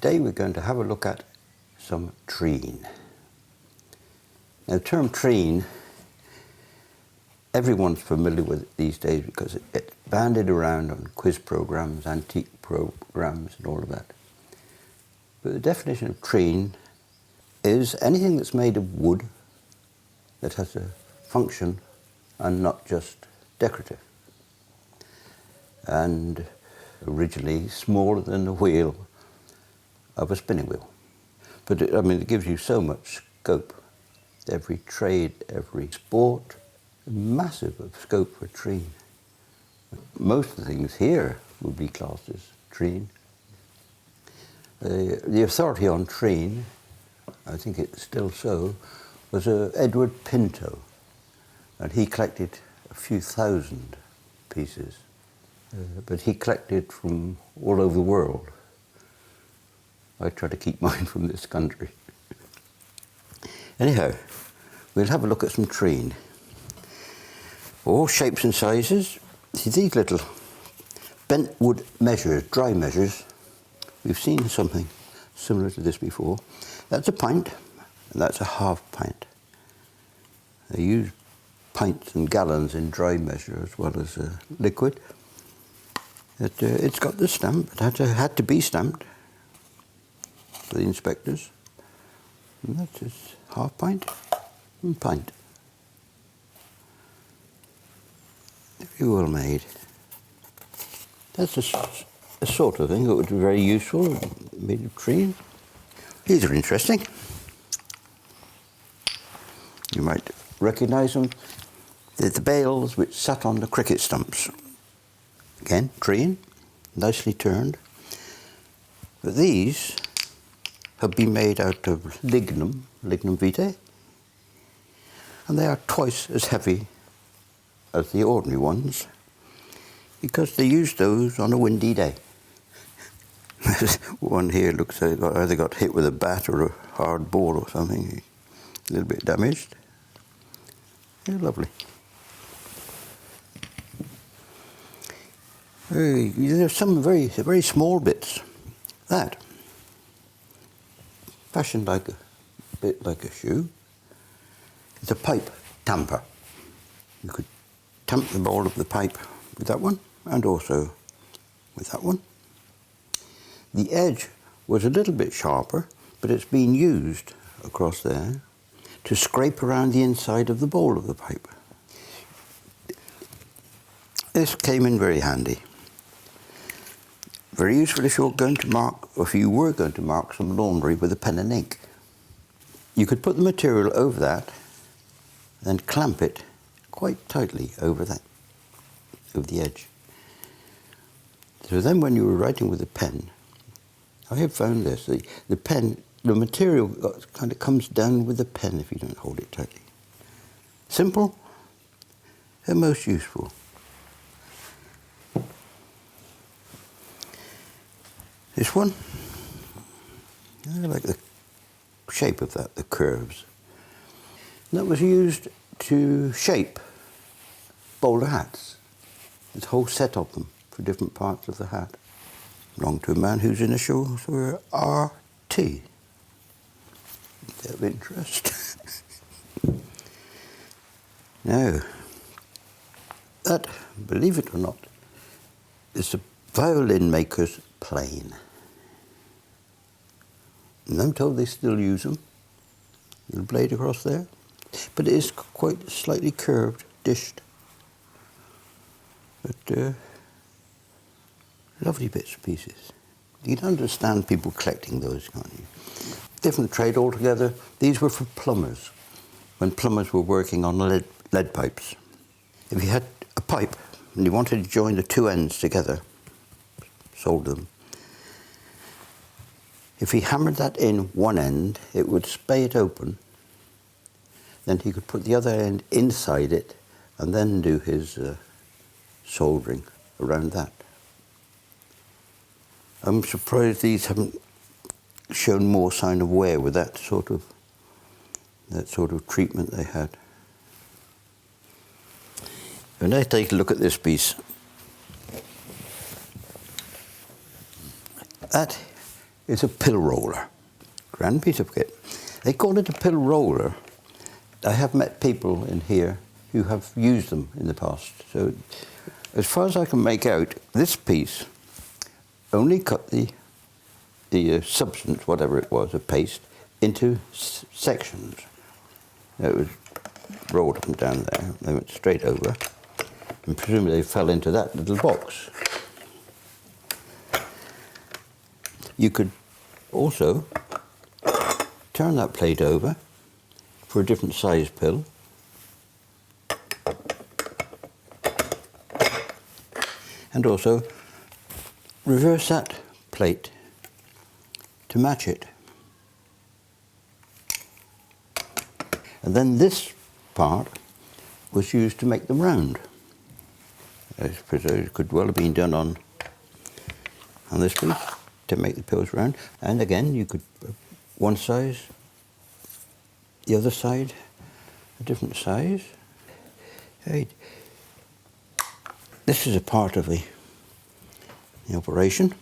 today we're going to have a look at some treen. Now the term treen, everyone's familiar with it these days because it's bandied around on quiz programs, antique programs and all of that. But the definition of treen is anything that's made of wood that has a function and not just decorative. And originally smaller than the wheel of a spinning wheel. But it gives you so much scope. Every trade, every sport, massive of scope for treen. Most of the things here would be classed as treen. The authority on treen, I think it's still so, was Edward Pinto. And he collected a few thousand pieces. But he collected from all over the world. I try to keep mine from this country. Anyhow, we'll have a look at some treen. All shapes and sizes. See these little bent wood measures, dry measures. We've seen something similar to this before. That's a pint, and that's a half pint. They use pints and gallons in dry measure as well as liquid. It's got the stamp. It had to be stamped for the inspectors. And that's just half pint and pint. Very well made. That's a sort of thing that would be very useful, made of treen. These are interesting. You might recognise them. They're the bales which sat on the cricket stumps. Again, treen, nicely turned. But these have been made out of lignum vitae, and they are twice as heavy as the ordinary ones because they use those on a windy day. One here looks like it either got hit with a bat or a hard ball or something, a little bit damaged. They're lovely. There's some very small bits. That, fashioned like a bit like a shoe, it's a pipe tamper. You could tamp the ball of the pipe with that one, and also with that one. The edge was a little bit sharper, but it's been used across there to scrape around the inside of the bowl of the pipe. This came in very handy. Very useful if you're going to mark, or if you were going to mark some laundry with a pen and ink. You could put the material over that, then clamp it quite tightly over that, over the edge. So then when you were writing with a pen, I have found this, the pen, the material kind of comes down with the pen if you don't hold it tightly. Simple and most useful. This one, I like the shape of that, the curves. That was used to shape bowler hats. There's a whole set of them for different parts of the hat. Belonged to a man whose initials were R.T. They're of interest. Now, that, believe it or not, is a violin maker's plane. And I'm told they still use them. Little blade across there. But it is quite slightly curved, dished. But lovely bits and pieces. You can understand people collecting those, can't you? Different trade altogether. These were for plumbers, when plumbers were working on lead pipes. If you had a pipe and you wanted to join the two ends together, solder them, if he hammered that in one end, it would spay it open. Then he could put the other end inside it and then do his soldering around that. I'm surprised these haven't shown more sign of wear with that sort of treatment they had. When I take a look at this piece, that is a pill roller. Grand piece of kit. They call it a pill roller. I have met people in here who have used them in the past. So as far as I can make out, this piece only cut the substance, whatever it was, a paste, into sections. It was rolled up and down there. They went straight over, and presumably they fell into that little box. You could also turn that plate over for a different size pill. And also reverse that plate to match it. And then this part was used to make them round. I suppose it could well have been done on this piece to make the pills round. And again, you could one size, the other side, a different size. Hey, this is a part of the operation.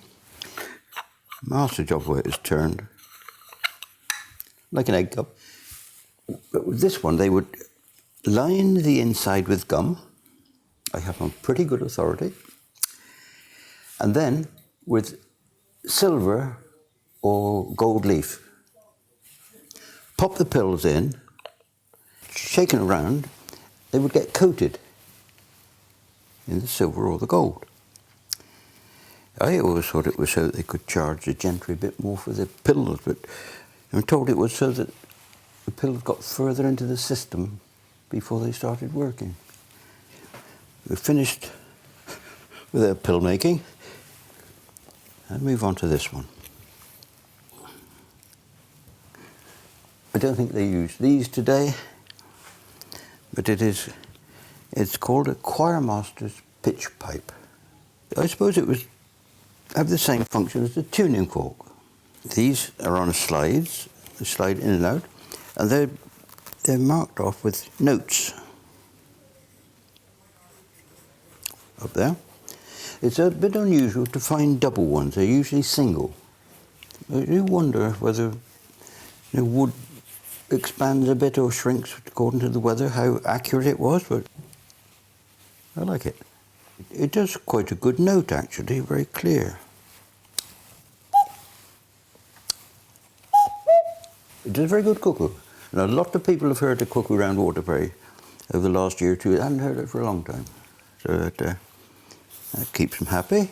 Master job where it's turned like an egg cup. But with this one, they would line the inside with gum. I have on pretty good authority. And then with silver or gold leaf. Pop the pills in, shaken around, they would get coated in the silver or the gold. I always thought it was so that they could charge the gentry a bit more for the pills, but I'm told it was so that the pills got further into the system before they started working. We're finished with our pill making and move on to this one. I don't think they use these today, but it's called a choirmaster's pitch pipe. I suppose it would have the same function as the tuning fork. These are on slides, they slide in and out, and they're marked off with notes up there. It's a bit unusual to find double ones. They're usually single. I do wonder whether wood expands a bit or shrinks according to the weather, how accurate it was, but I like it. It does quite a good note, actually, very clear. It does a very good cuckoo. And a lot of people have heard the cuckoo round Waterbury over the last year or two. They hadn't heard it for a long time. So that keeps them happy.